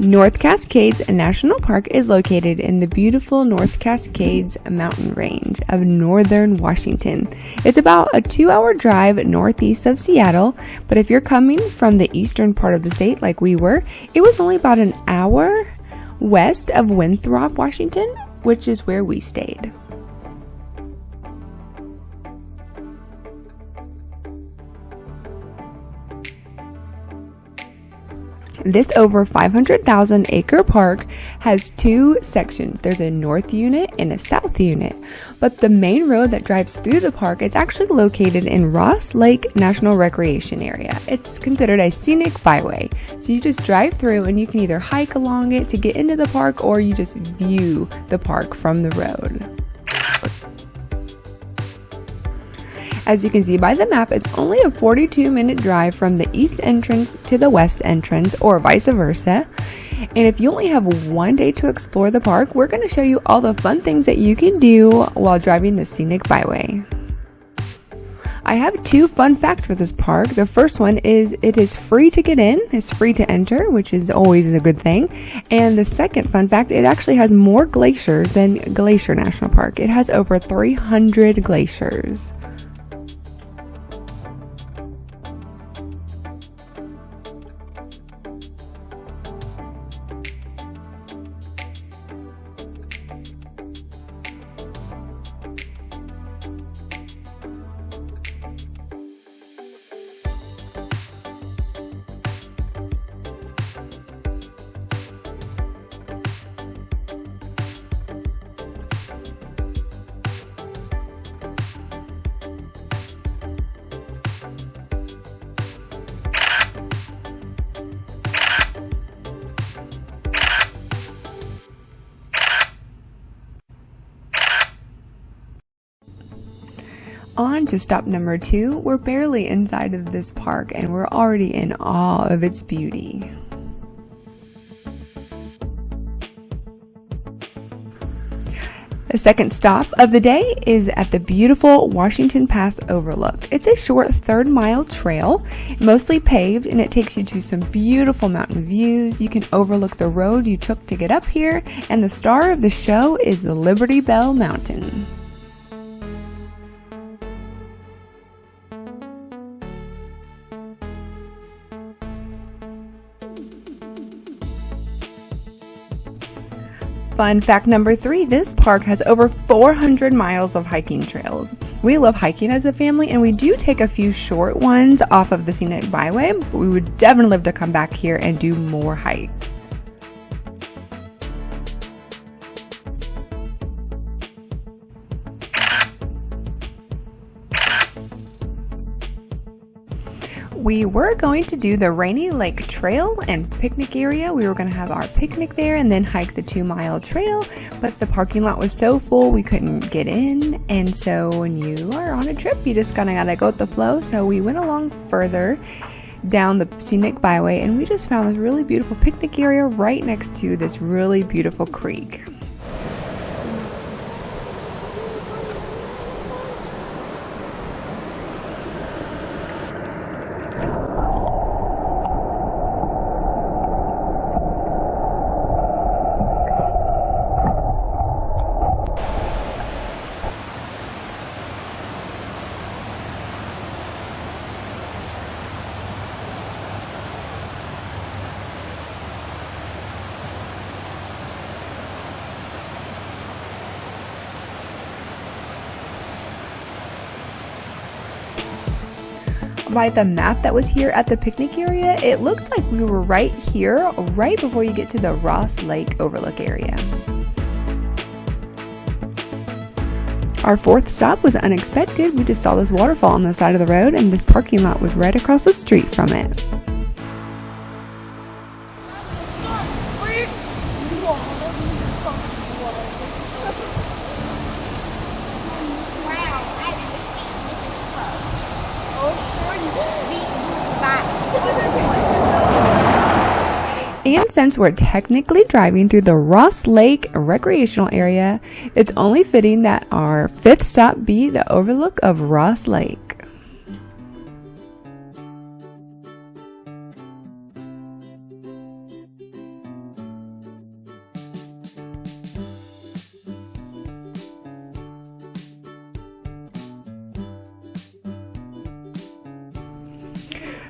North Cascades National Park is located in the beautiful North Cascades Mountain range of northern Washington. It's about a 2-hour drive northeast of Seattle, but if you're coming from the eastern part of the state like we were, it was only about an hour west of Winthrop, Washington, which is where we stayed. This over 500,000 acre park has two sections. There's a north unit and a south unit, but the main road that drives through the park is actually located in Ross Lake National Recreation Area. It's considered a scenic byway, so you just drive through and you can either hike along it to get into the park or you just view the park from the road. As you can see by the map, it's only a 42-minute drive from the east entrance to the west entrance, or vice versa. And if you only have one day to explore the park, we're going to show you all the fun things that you can do while driving the scenic byway. I have 2 fun facts for this park. The first one is it is free to get in. It's free to enter, which is always a good thing. And the second fun fact, it actually has more glaciers than Glacier National Park. It has over 300 glaciers. On to stop number 2, we're barely inside of this park and we're already in awe of its beauty. The second stop of the day is at the beautiful Washington Pass Overlook. It's a short 3rd-mile trail, mostly paved, and it takes you to some beautiful mountain views. You can overlook the road you took to get up here, and the star of the show is the Liberty Bell Mountain. Fun fact number 3, this park has over 400 miles of hiking trails. We love hiking as a family, and we do take a few short ones off of the scenic byway, but we would definitely love to come back here and do more hikes. We were going to do the Rainy Lake Trail and picnic area. We were going to have our picnic there and then hike the 2-mile trail, but the parking lot was so full we couldn't get in. And so when you are on a trip, you just kind of gotta go with the flow. So we went along further down the scenic byway and we just found this really beautiful picnic area right next to this really beautiful creek. By the map that was here at the picnic area, it looked like we were right here, right before you get to the Ross Lake Overlook area. Our 4th stop was unexpected. We just saw this waterfall on the side of the road, and this parking lot was right across the street from it. And since we're technically driving through the Ross Lake recreational area, it's only fitting that our 5th stop be the Overlook of Ross Lake.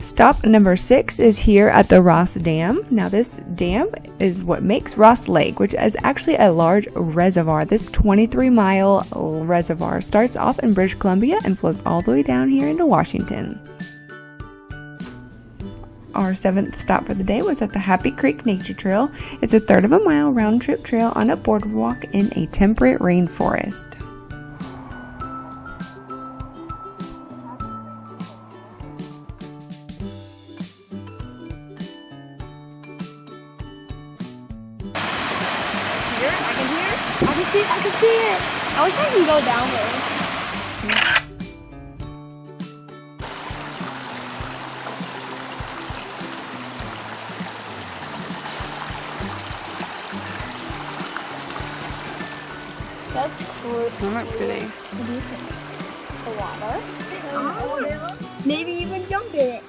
Stop number 6 is here at the Ross Dam. Now this dam is what makes Ross Lake, which is actually a large reservoir. This 23-mile reservoir starts off in British Columbia and flows all the way down here into Washington. Our 7th stop for the day was at the Happy Creek Nature Trail. It's a 1/3 of a mile round trip trail on a boardwalk in a temperate rainforest. I can see it. I wish I could go down there. That's cool. Isn't that pretty? What do you think? The water? Oh, maybe even jump in it.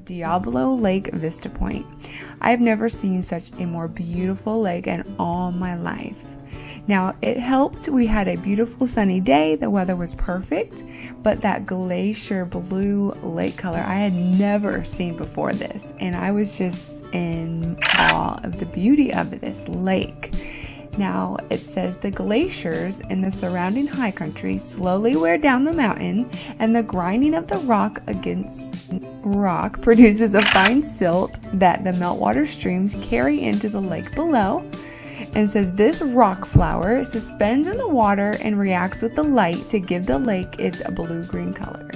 Diablo Lake Vista Point. I've never seen such a more beautiful lake in all my life. Now, it helped. We had a beautiful sunny day. The weather was perfect, but that glacier blue lake color I had never seen before this, and I was just in awe of the beauty of this lake. Now, it says the glaciers in the surrounding high country slowly wear down the mountain, and the grinding of the rock against rock produces a fine silt that the meltwater streams carry into the lake below. And says this rock flower suspends in the water and reacts with the light to give the lake its blue-green color.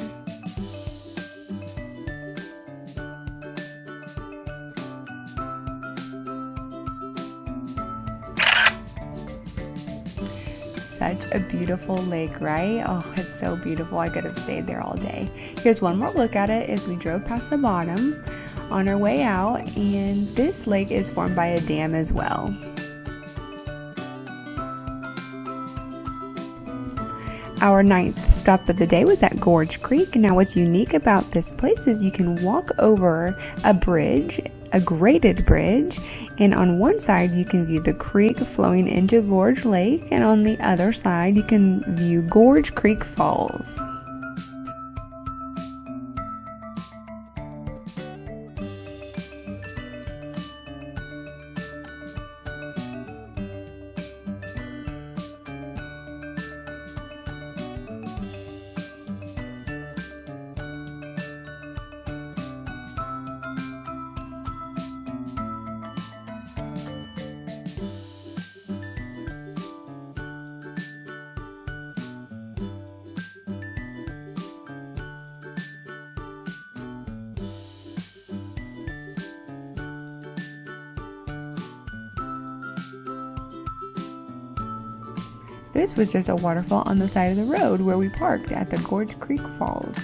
Such a beautiful lake, right? Oh, it's so beautiful. I could have stayed there all day. Here's one more look at it as we drove past the bottom on our way out, and this lake is formed by a dam as well. Our 9th stop of the day was at Gorge Creek. Now, what's unique about this place is you can walk over a bridge, a graded bridge, and on one side you can view the creek flowing into Gorge Lake, and on the other side you can view Gorge Creek Falls. This was just a waterfall on the side of the road where we parked at the Gorge Creek Falls.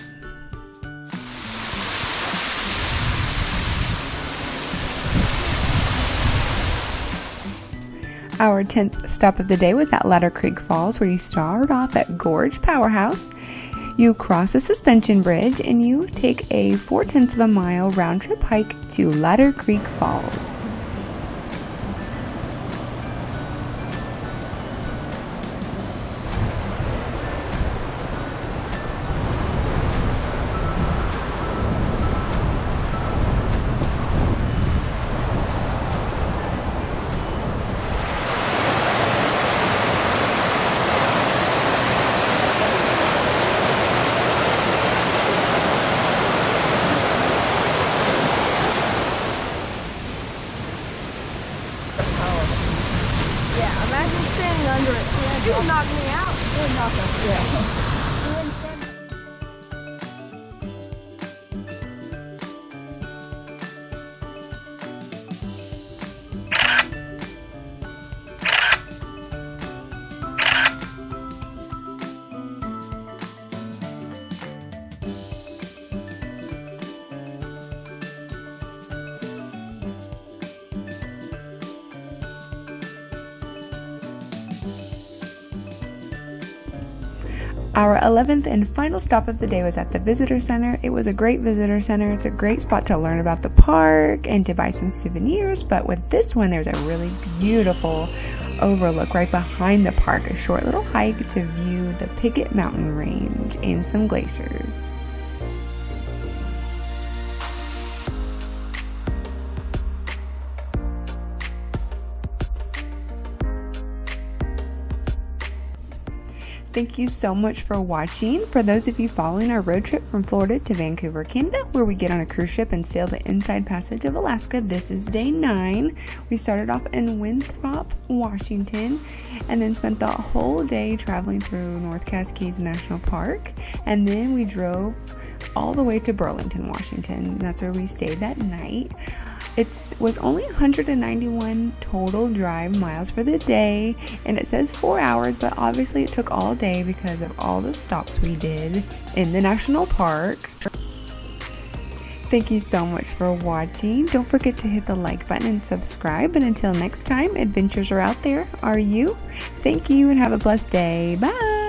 Our 10th stop of the day was at Ladder Creek Falls, where you start off at Gorge Powerhouse. You cross a suspension bridge and you take a 4/10 of a mile round trip hike to Ladder Creek Falls. Yeah, imagine standing under it. Yeah, you would knock me out. You would knock us. Yeah. Our 11th and final stop of the day was at the visitor center. It was a great visitor center. It's a great spot to learn about the park and to buy some souvenirs, but with this one there's a really beautiful overlook right behind the park, a short little hike to view the Piggott Mountain range and some glaciers. Thank you so much for watching. For those of you following our road trip from Florida to Vancouver, Canada, where we get on a cruise ship and sail the Inside Passage of Alaska, this is day 9. We started off in Winthrop, Washington, and then spent the whole day traveling through North Cascades National Park, and then we drove all the way to Burlington, Washington. That's where we stayed that night. It was only 191 total drive miles for the day, and it says 4 hours, but obviously it took all day because of all the stops we did in the national park. Thank you so much for watching. Don't forget to hit the like button and subscribe, and until next time, adventures are out there. Are you? Thank you and have a blessed day. Bye!